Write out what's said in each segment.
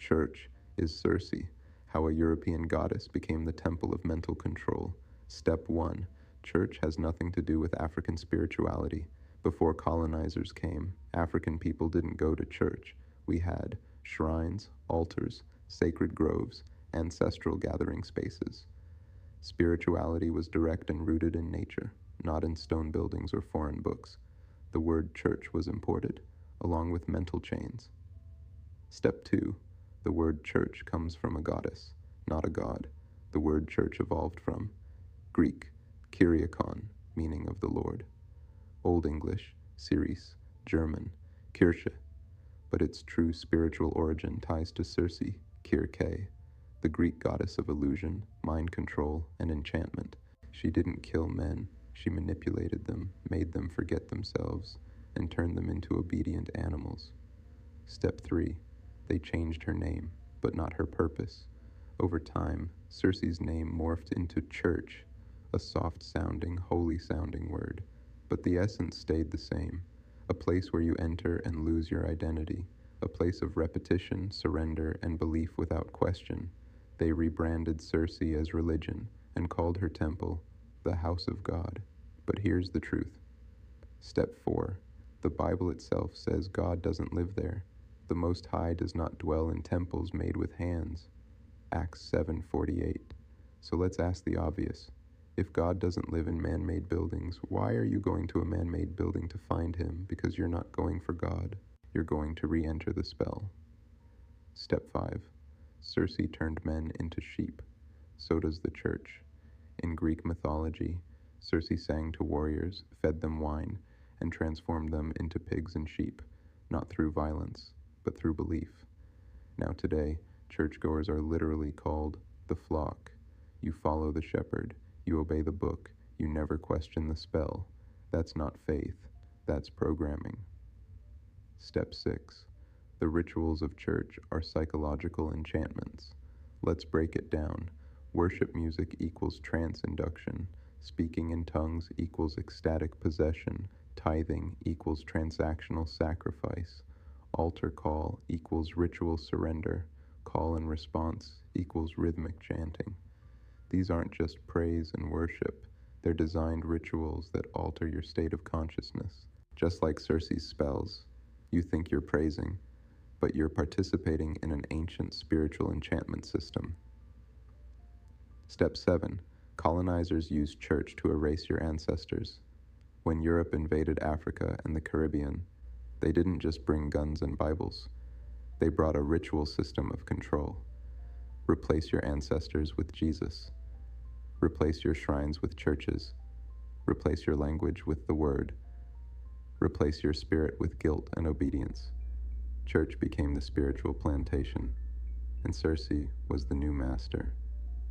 Church is Circe, how a European goddess became the temple of mental control. Step 1. Church has nothing to do with African spirituality. Before colonizers came, African people didn't go to church. We had shrines, altars, sacred groves, ancestral gathering spaces. Spirituality was direct and rooted in nature, not in stone buildings or foreign books. The word church was imported, along with mental chains. Step 2. The word church comes from a goddess, not a god. The word church evolved from Greek, kyriakon, meaning of the Lord. Old English, Ceres, German, Kirche, but its true spiritual origin ties to Circe, Kirke, the Greek goddess of illusion, mind control, and enchantment. She didn't kill men, she manipulated them, made them forget themselves, and turned them into obedient animals. Step 3. They changed her name, but not her purpose. Over time, Circe's name morphed into church, a soft-sounding, holy-sounding word, but the essence stayed the same, a place where you enter and lose your identity, a place of repetition, surrender, and belief without question. They rebranded Circe as religion and called her temple the house of God. But here's the truth. Step 4. The Bible itself says God doesn't live there. The Most High does not dwell in temples made with hands. Acts 7:48. So let's ask the obvious. If God doesn't live in man-made buildings, why are you going to a man-made building to find him? Because you're not going for God. You're going to re-enter the spell. Step 5. Circe turned men into sheep. So does the church. In Greek mythology, Circe sang to warriors, fed them wine, and transformed them into pigs and sheep, not through violence, but through belief. Now today, churchgoers are literally called the flock. You follow the shepherd. You obey the book. You never question the spell. That's not faith. That's programming. Step 6. The rituals of church are psychological enchantments. Let's break it down. Worship music equals trance induction. Speaking in tongues equals ecstatic possession. Tithing equals transactional sacrifice. Altar call equals ritual surrender. Call and response equals rhythmic chanting. These aren't just praise and worship. They're designed rituals that alter your state of consciousness. Just like Circe's spells, you think you're praising, but you're participating in an ancient spiritual enchantment system. Step 7. Colonizers used church to erase your ancestors. When Europe invaded Africa and the Caribbean, they didn't just bring guns and Bibles. They brought a ritual system of control. Replace your ancestors with Jesus. Replace your shrines with churches. Replace your language with the word. Replace your spirit with guilt and obedience. Church became the spiritual plantation, and Circe was the new master,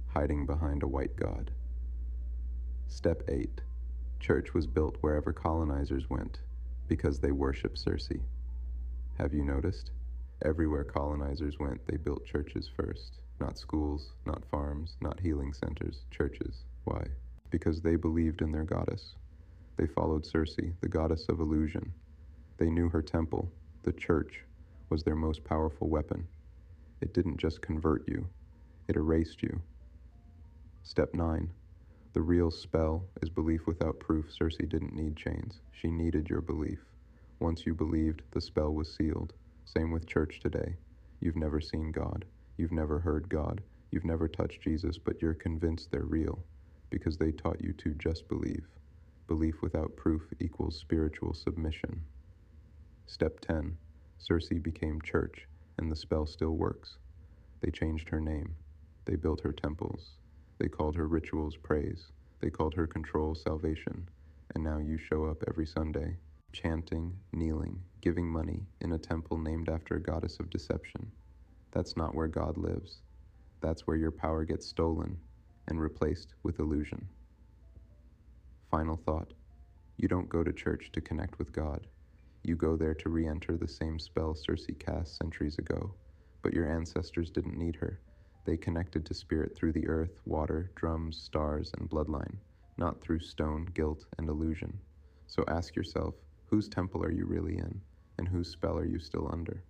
hiding behind a white god. Step 8. Church was built wherever colonizers went, because they worship Circe. Have you noticed? Everywhere colonizers went, they built churches first. Not schools, not farms, not healing centers, churches. Why? Because they believed in their goddess. They followed Circe, the goddess of illusion. They knew her temple, the church, was their most powerful weapon. It didn't just convert you, it erased you. Step 9. The real spell is belief without proof. Circe didn't need chains. She needed your belief. Once you believed, the spell was sealed. Same with church today. You've never seen God. You've never heard God. You've never touched Jesus, but you're convinced they're real because they taught you to just believe. Belief without proof equals spiritual submission. Step 10. Circe became church, and the spell still works. They changed her name. They built her temples. They called her rituals praise. They called her control salvation. And now you show up every Sunday, chanting, kneeling, giving money in a temple named after a goddess of deception. That's not where God lives. That's where your power gets stolen and replaced with illusion. Final thought. You don't go to church to connect with God. You go there to re-enter the same spell Circe cast centuries ago. But your ancestors didn't need her. They connected to spirit through the earth, water, drums, stars, and bloodline, not through stone, guilt, and illusion. So ask yourself, whose temple are you really in, and whose spell are you still under?